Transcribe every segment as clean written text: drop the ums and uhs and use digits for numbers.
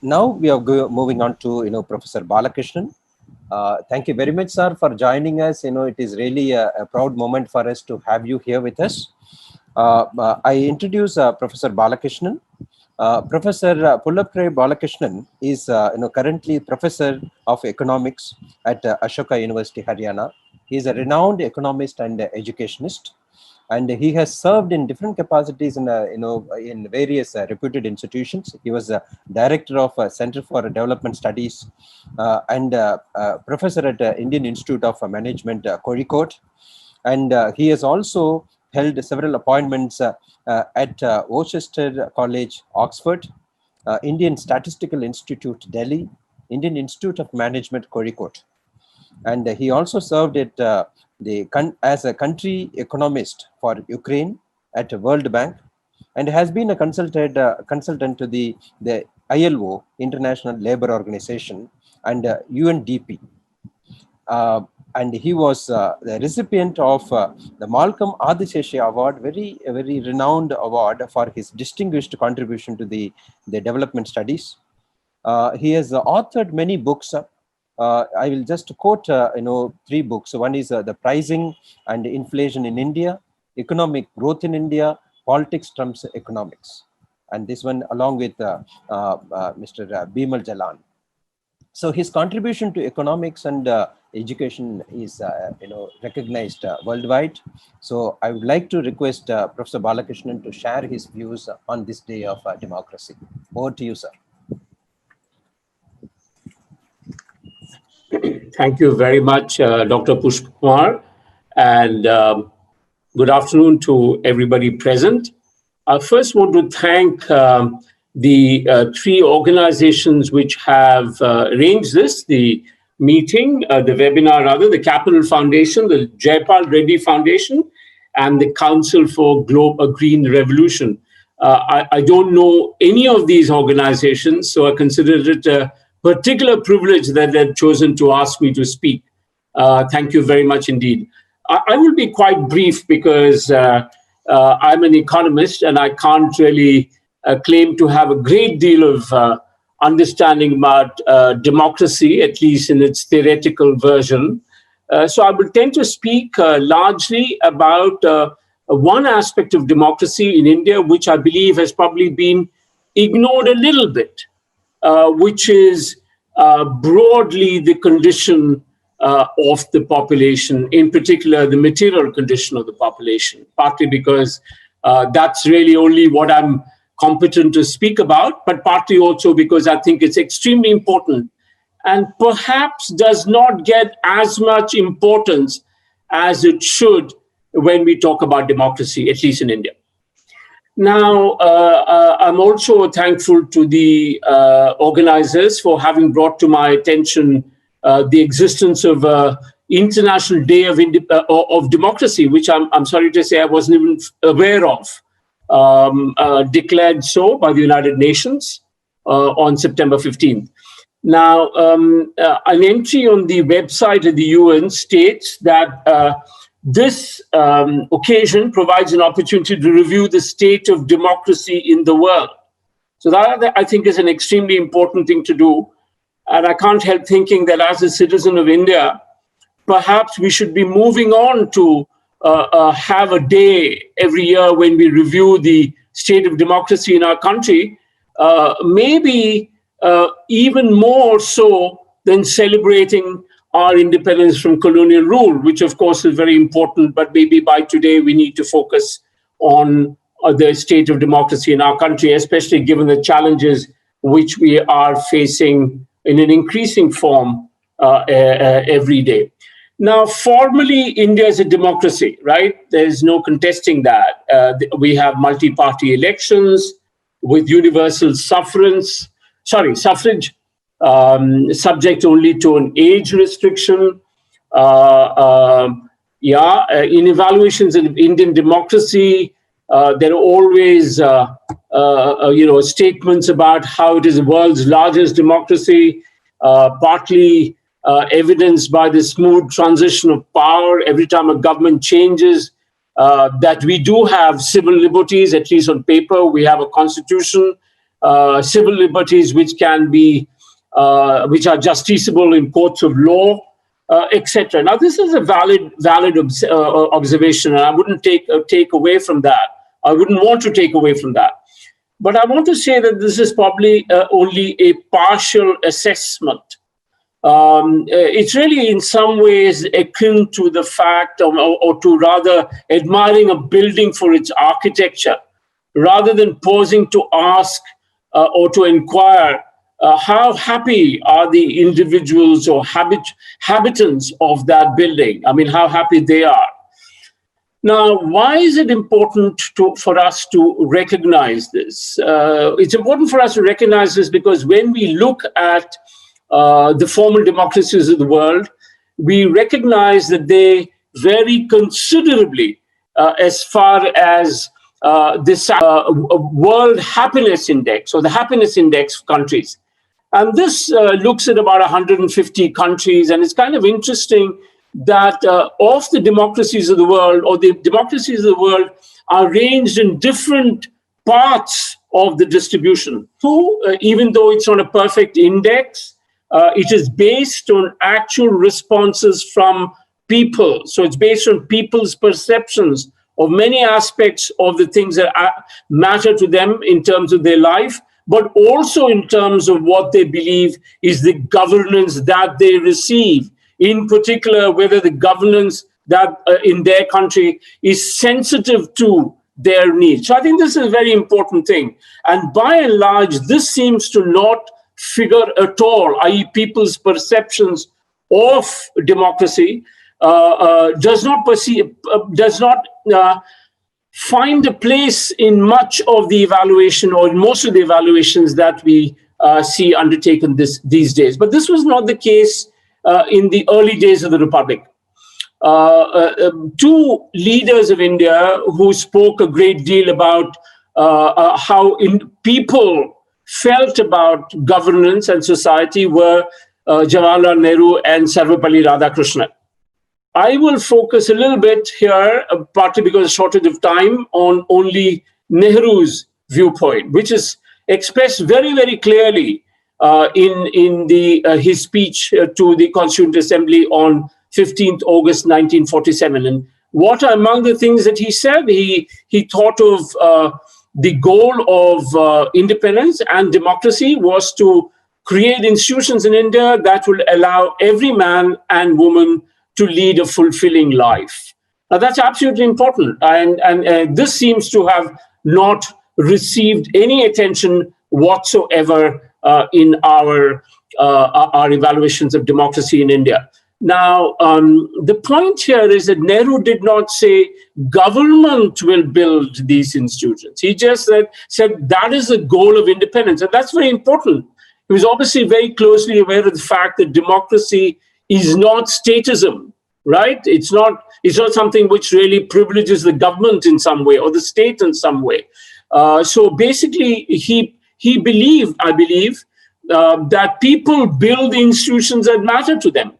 Now we are moving on to Professor Balakrishnan. Thank you very much, sir, for joining us. It is really a proud moment for us to have you here with us. I introduce Professor Balakrishnan. Professor Pulapre Balakrishnan is currently Professor of Economics at Ashoka University, Haryana. He is a renowned economist and educationist, and he has served in different capacities in various reputed institutions. He was director of Center for Development Studies and professor at Indian Institute of Management, Kozhikode, and he has also held several appointments at Worcester College, Oxford, Indian Statistical Institute, Delhi, Indian Institute of Management, Kozhikode. And he also served at as a country economist for Ukraine at World Bank, and has been a consultant to the ILO, International Labour Organization, and UNDP. And he was the recipient of the Malcolm Adisesha Award, very renowned award for his distinguished contribution to the development studies. He has authored many books. I will just quote 3 books. One is The Pricing and Inflation in India, Economic Growth in India, Politics Trumps Economics, and this one along with Mr. Bimal Jalan. So his contribution to economics and education is recognized worldwide. So I would like to request Professor Balakrishnan to share his views on this day of democracy. Over to you, sir. Thank you very much, Dr. Pushpkumar, and good afternoon to everybody present. I first want to thank the 3 organizations which have arranged this, the meeting, the webinar rather, the Capital Foundation, the Jaipal Reddy Foundation, and the Council for a Green Revolution. I don't know any of these organizations, so I consider it a particular privilege that they've chosen to ask me to speak. Thank you very much indeed. I will be quite brief because I'm an economist and I can't really claim to have a great deal of understanding about democracy, at least in its theoretical version. So I will tend to speak largely about one aspect of democracy in India, which I believe has probably been ignored a little bit, which is broadly the condition of the population, in particular the material condition of the population, partly because that's really only what I'm competent to speak about, but partly also because I think it's extremely important and perhaps does not get as much importance as it should when we talk about democracy, at least in India. Now, I'm also thankful to the organizers for having brought to my attention the existence of International Day of Democracy, which I'm sorry to say I wasn't even aware of, declared so by the United Nations on September 15th. Now, an entry on the website of the UN states that this occasion provides an opportunity to review the state of democracy in the world. So that, I think, is an extremely important thing to do. And I can't help thinking that as a citizen of India, perhaps we should be moving on to have a day every year when we review the state of democracy in our country, maybe even more so than celebrating our independence from colonial rule, which of course is very important, but maybe by today we need to focus on the state of democracy in our country, especially given the challenges which we are facing in an increasing form every day. Now, formally, India is a democracy, right? There's no contesting that. We have multi-party elections with universal suffrage, subject only to an age restriction. In evaluations of Indian democracy, there are always statements about how it is the world's largest democracy, partly evidenced by the smooth transition of power every time a government changes, that we do have civil liberties, at least on paper. We have a constitution. civil liberties which can be, which are justiciable in courts of law, etc. Now, this is a valid observation, and I wouldn't take away from that. I wouldn't want to take away from that. But I want to say that this is probably only a partial assessment. It's really in some ways akin to the fact or to rather admiring a building for its architecture, rather than pausing to ask or to inquire how happy are the individuals or habitants of that building? I mean, how happy they are. Now, why is it important for us to recognize this? It's important for us to recognize this because when we look at the formal democracies of the world, we recognize that they vary considerably as far as this World Happiness Index or the Happiness Index of countries. And this looks at about 150 countries, and it's kind of interesting that of the democracies of the world, or the democracies of the world are ranged in different parts of the distribution. So even though it's not a perfect index, it is based on actual responses from people. So it's based on people's perceptions of many aspects of the things that matter to them in terms of their life, but also in terms of what they believe is the governance that they receive. In particular, whether the governance that in their country is sensitive to their needs. So I think this is a very important thing. And by and large, this seems to not figure at all, i.e. people's perceptions of democracy does not find a place in much of the evaluation or in most of the evaluations that we see undertaken these days. But this was not the case in the early days of the Republic. Two leaders of India who spoke a great deal about how people felt about governance and society were Jawaharlal Nehru and Sarvepalli Radhakrishnan. I will focus a little bit here, partly because of shortage of time, on only Nehru's viewpoint, which is expressed very, very clearly in his speech to the Constituent Assembly on 15th August 1947. And what are among the things that he said? He thought of the goal of independence and democracy was to create institutions in India that will allow every man and woman to lead a fulfilling life. Now, that's absolutely important. And this seems to have not received any attention whatsoever in our evaluations of democracy in India. Now, the point here is that Nehru did not say government will build these institutions. He just said that is the goal of independence. And that's very important. He was obviously very closely aware of the fact that democracy is not statism, right? It's not something which really privileges the government in some way or the state in some way. So basically, he believed, I believe, that people build the institutions that matter to them.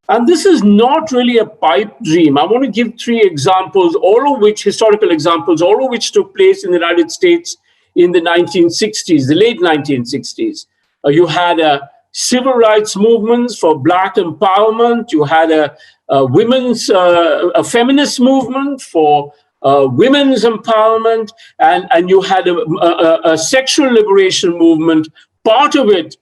And this is not really a pipe dream. I want to give three examples, historical examples, all of which took place in the United States in the 1960s, the late 1960s. You had a civil rights movements for Black empowerment. You had a feminist movement for women's empowerment, and you had a sexual liberation movement. Part of which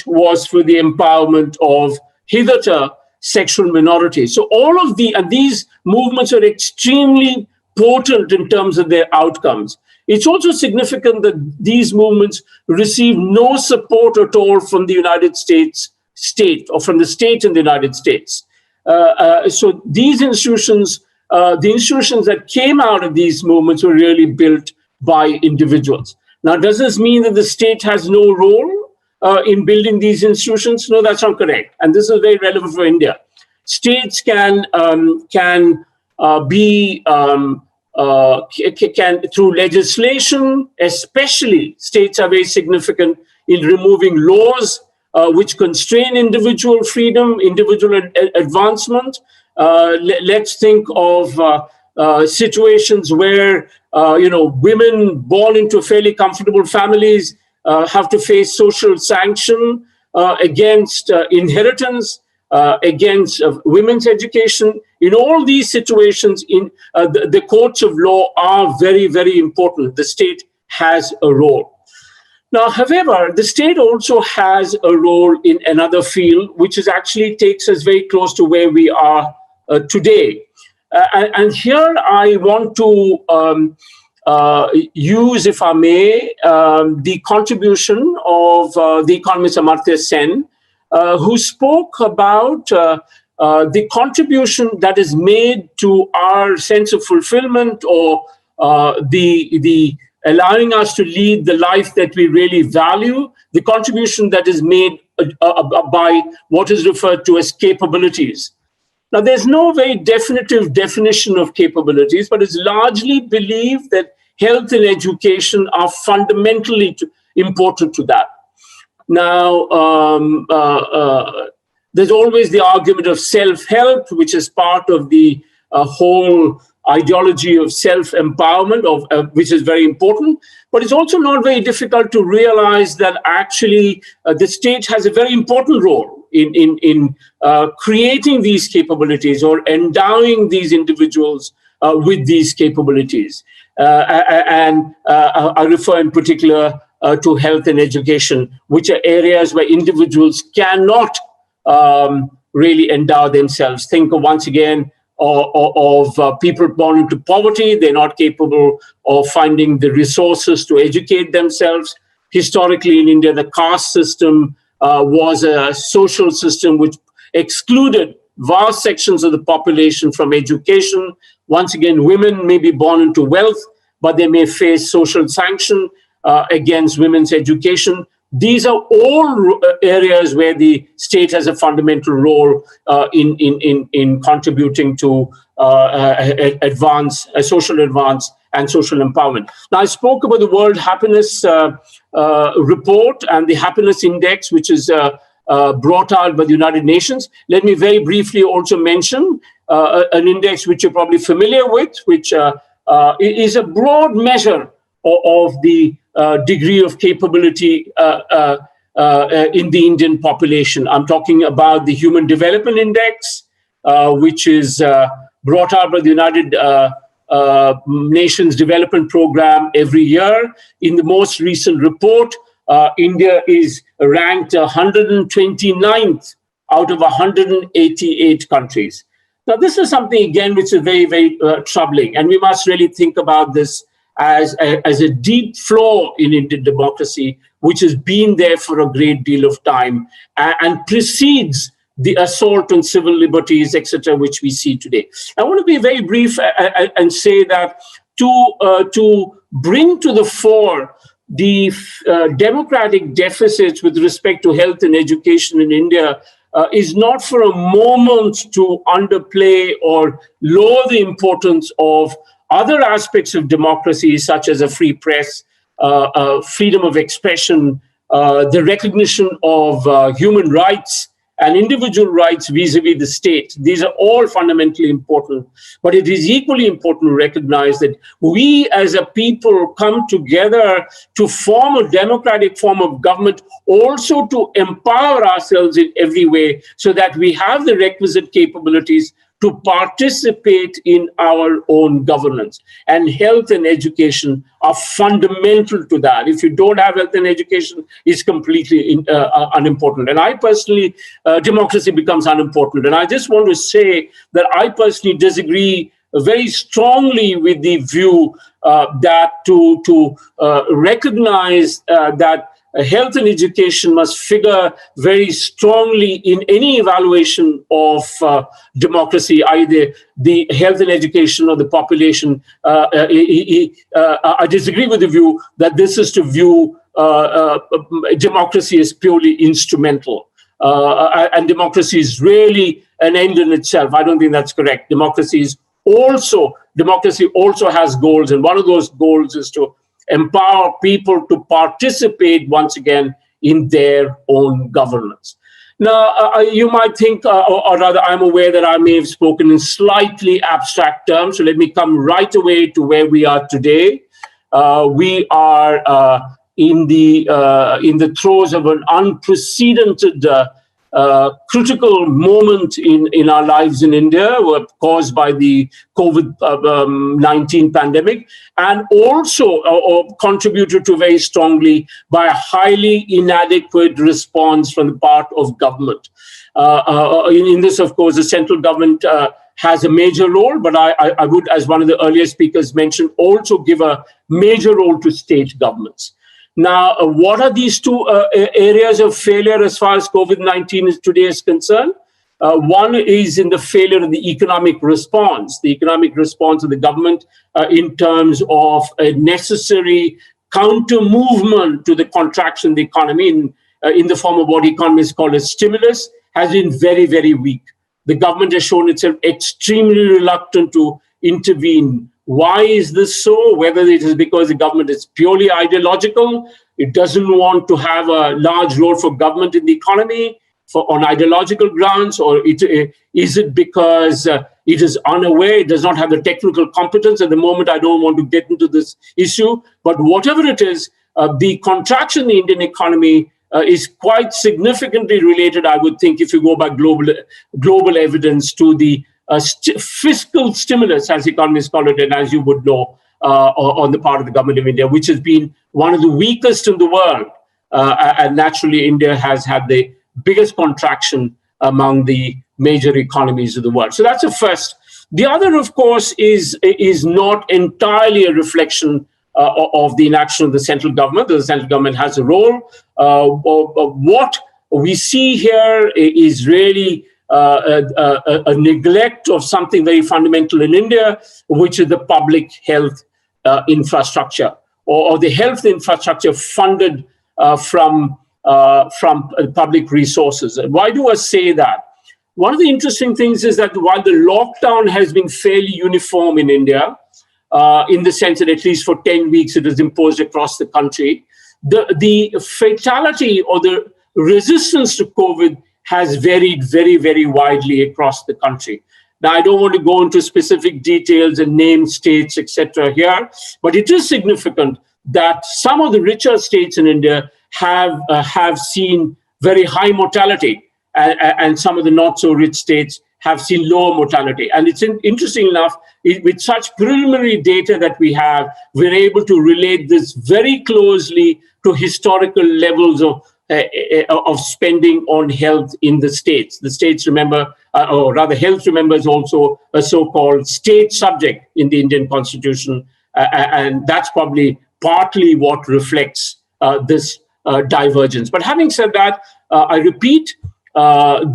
was for the empowerment of hitherto sexual minorities. So all of these movements are extremely potent in terms of their outcomes. It's also significant that these movements receive no support at all from the United States state or from the state in the United States. So these institutions, the institutions that came out of these movements were really built by individuals. Now, does this mean that the state has no role in building these institutions? No, that's not correct. And this is very relevant for India. States can through legislation, especially states are very significant in removing laws which constrain individual freedom, individual advancement. Let's think of situations where women born into fairly comfortable families have to face social sanction against inheritance, against women's education. In all these situations, the courts of law are very, very important. The state has a role. Now, however, the state also has a role in another field, which actually takes us very close to where we are today. And here I want to use, if I may, the contribution of the economist Amartya Sen, who spoke about the contribution that is made to our sense of fulfillment, or the allowing us to lead the life that we really value, the contribution that is made by what is referred to as capabilities. Now, there's no very definitive definition of capabilities, but it's largely believed that health and education are fundamentally important to that. Now, there's always the argument of self-help, which is part of the whole ideology of self-empowerment, which is very important. But it's also not very difficult to realize that actually the state has a very important role in creating these capabilities or endowing these individuals with these capabilities. And I refer in particular to health and education, which are areas where individuals cannot really endow themselves. Think of, once again, of people born into poverty. They're not capable of finding the resources to educate themselves. Historically in India, the caste system was a social system which excluded vast sections of the population from education. Once again, women may be born into wealth, but they may face social sanction against women's education. These are all areas where the state has a fundamental role in contributing to social advance and social empowerment. Now, I spoke about the World Happiness Report and the Happiness Index, which is brought out by the United Nations. Let me very briefly also mention an index which you're probably familiar with, which is a broad measure of the degree of capability in the Indian population. I'm talking about the Human Development Index, which is brought out by the United Nations Development Program every year. In the most recent report, India is ranked 129th out of 188 countries. Now, this is something, again, which is very, very troubling, and we must really think about this as a deep flaw in Indian democracy, which has been there for a great deal of time and precedes the assault on civil liberties, etc., which we see today. I want to be very brief and say that to bring to the fore the democratic deficits with respect to health and education in India is not for a moment to underplay or lower the importance of other aspects of democracy, such as a free press, freedom of expression, the recognition of human rights and individual rights vis-a-vis the state. These are all fundamentally important. But it is equally important to recognize that we as a people come together to form a democratic form of government, also to empower ourselves in every way so that we have the requisite capabilities to participate in our own governance. And health and education are fundamental to that. If you don't have health and education, it's completely unimportant. And I personally, democracy becomes unimportant. And I just want to say that I personally disagree very strongly with the view that to recognize that health and education must figure very strongly in any evaluation of democracy, either the health and education or the population. I disagree with the view that this is to view democracy as purely instrumental. And democracy is really an end in itself. I don't think that's correct. Democracy also has goals, and one of those goals is to empower people to participate once again in their own governance. Now, you might think, or rather, I'm aware that I may have spoken in slightly abstract terms. So let me come right away to where we are today. We are in the throes of an unprecedented critical moment in our lives in India, caused by the COVID-19 pandemic, and also contributed to very strongly by a highly inadequate response from the part of government. In this, of course, the central government has a major role, but I would, as one of the earlier speakers mentioned, also give a major role to state governments. Now, what are these two areas of failure as far as COVID-19 today is concerned? One is in the failure of the economic response of the government in terms of a necessary counter movement to the contraction of the economy in the form of what economists call a stimulus, has been very, very weak. The government has shown itself extremely reluctant to intervene. Why is this so? Whether it is because the government is purely ideological, it doesn't want to have a large role for government in the economy on ideological grounds, or is it because it is unaware, it does not have the technical competence? At the moment, I don't want to get into this issue, but whatever it is, the contraction in the Indian economy is quite significantly related, I would think, if you go by global evidence, to the fiscal stimulus, as economists call it, and as you would know, on the part of the government of India, which has been one of the weakest in the world. And naturally, India has had the biggest contraction among the major economies of the world. So that's the first. The other, of course, is not entirely a reflection of the inaction of the central government. The central government has a role. What we see here is really a neglect of something very fundamental in India, which is the public health infrastructure, or the health infrastructure funded from public resources. And why do I say that? One of the interesting things is that while the lockdown has been fairly uniform in India, in the sense that at least for 10 weeks it is imposed across the country, the fatality or the resistance to COVID has varied very, very widely across the country. Now, I don't want to go into specific details and name states, etc. here, but it is significant that some of the richer states in India have seen very high mortality, and some of the not so rich states have seen lower mortality. And it's interesting enough, with such preliminary data that we have, we're able to relate this very closely to historical levels of spending on health in the states. The states, remember, or rather health, remember, is also a so-called state subject in the Indian Constitution. And that's probably partly what reflects this divergence. But having said that, I repeat, what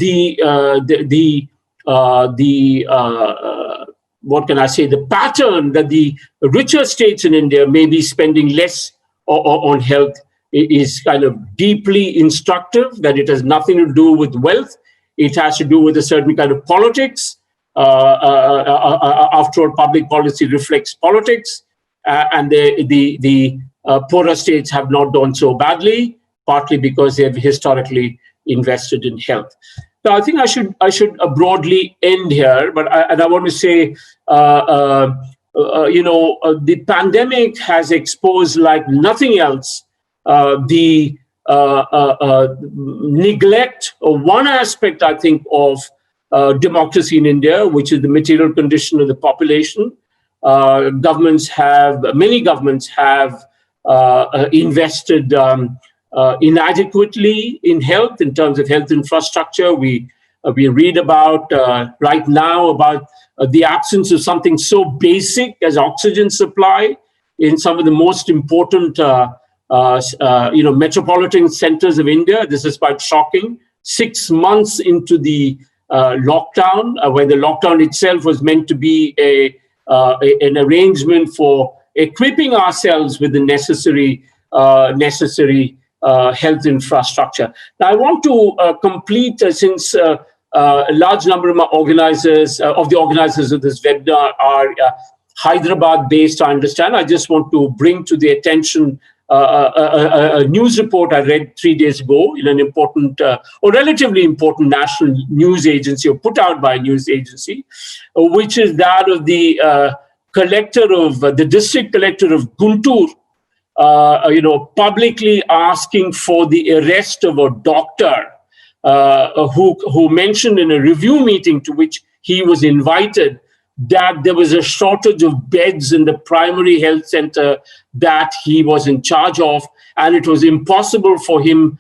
can I say? The pattern that the richer states in India may be spending less on health is kind of deeply instructive, that it has nothing to do with wealth. It has to do with a certain kind of politics. After all, public policy reflects politics, and the poorer states have not done so badly, partly because they have historically invested in health. So I think I should broadly end here, but I want to say, the pandemic has exposed like nothing else the neglect of one aspect, I think, of democracy in India, which is the material condition of the population. Many governments have invested inadequately in health, in terms of health infrastructure. We read about right now about the absence of something so basic as oxygen supply in some of the most important metropolitan centers of India. This is quite shocking. 6 months into the lockdown, when the lockdown itself was meant to be an arrangement for equipping ourselves with the necessary health infrastructure. Now, I want to complete, since a large number of the organizers of this webinar are Hyderabad-based, I understand. I just want to bring to the attention a news report I read 3 days ago in an important or relatively important national news agency, or put out by a news agency, which is that of the collector of the district collector of Guntur, publicly asking for the arrest of a doctor who mentioned in a review meeting to which he was invited that there was a shortage of beds in the primary health center that he was in charge of, and it was impossible for him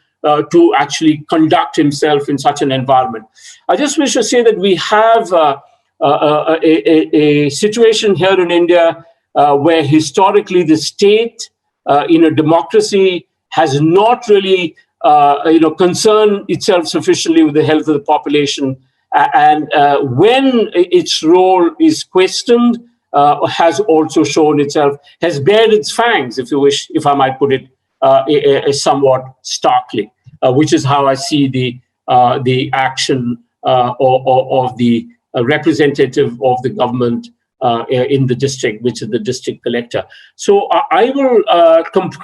to actually conduct himself in such an environment. I just wish to say that we have a situation here in India where historically the state in a democracy has not really concerned itself sufficiently with the health of the population. And when its role is questioned, has also shown itself, has bared its fangs, if you wish, if I might put it somewhat starkly, which is how I see the action of the representative of the government in the district, which is the district collector. So I will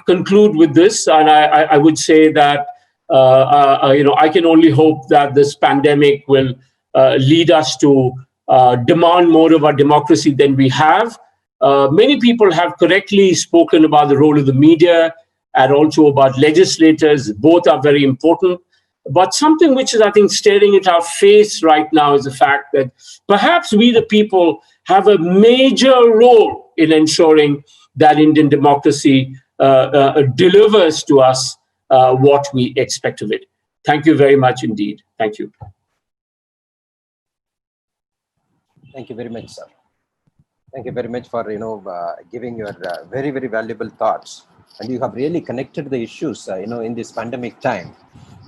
conclude with this, and I would say that I can only hope that this pandemic will lead us to demand more of our democracy than we have. Many people have correctly spoken about the role of the media and also about legislators. Both are very important. But something which is, I think, staring at our face right now is the fact that perhaps we, the people, have a major role in ensuring that Indian democracy delivers to us what we expect of it. Thank you very much indeed. Thank you. Thank you very much, sir. Thank you very much for giving your very, very valuable thoughts, and you have really connected the issues in this pandemic time.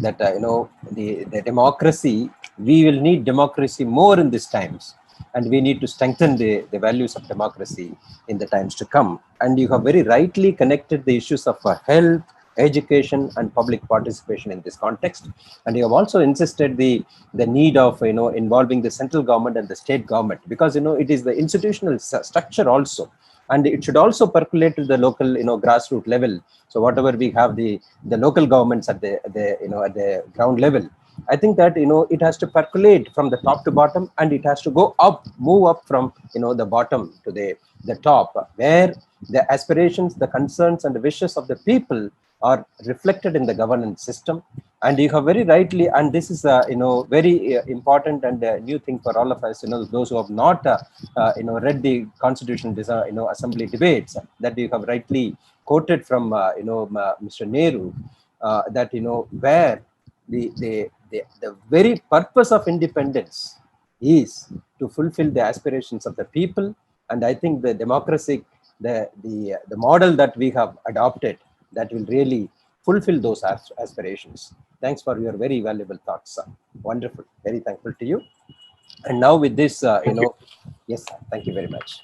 That the democracy, we will need democracy more in these times, and we need to strengthen the values of democracy in the times to come. And you have very rightly connected the issues of health, education, and public participation in this context. And you have also insisted the need of involving the central government and the state government, because it is the institutional structure also, and it should also percolate to the local grassroots level. So whatever we have the local governments at the ground level, I think that it has to percolate from the top to bottom, and it has to go up, move up from the bottom to the top, where the aspirations, the concerns, and the wishes of the people are reflected in the governance system. And you have very rightly, and this is very important and new thing for all of us, those who have not read the constitutional assembly debates, that you have rightly quoted from Mr. Nehru, that where the very purpose of independence is to fulfill the aspirations of the people. And I think the democracy, the model that we have adopted, that will really fulfill those aspirations. Thanks for your very valuable thoughts, sir. Wonderful. Very thankful to you. And now with this, yes, sir. Thank you very much.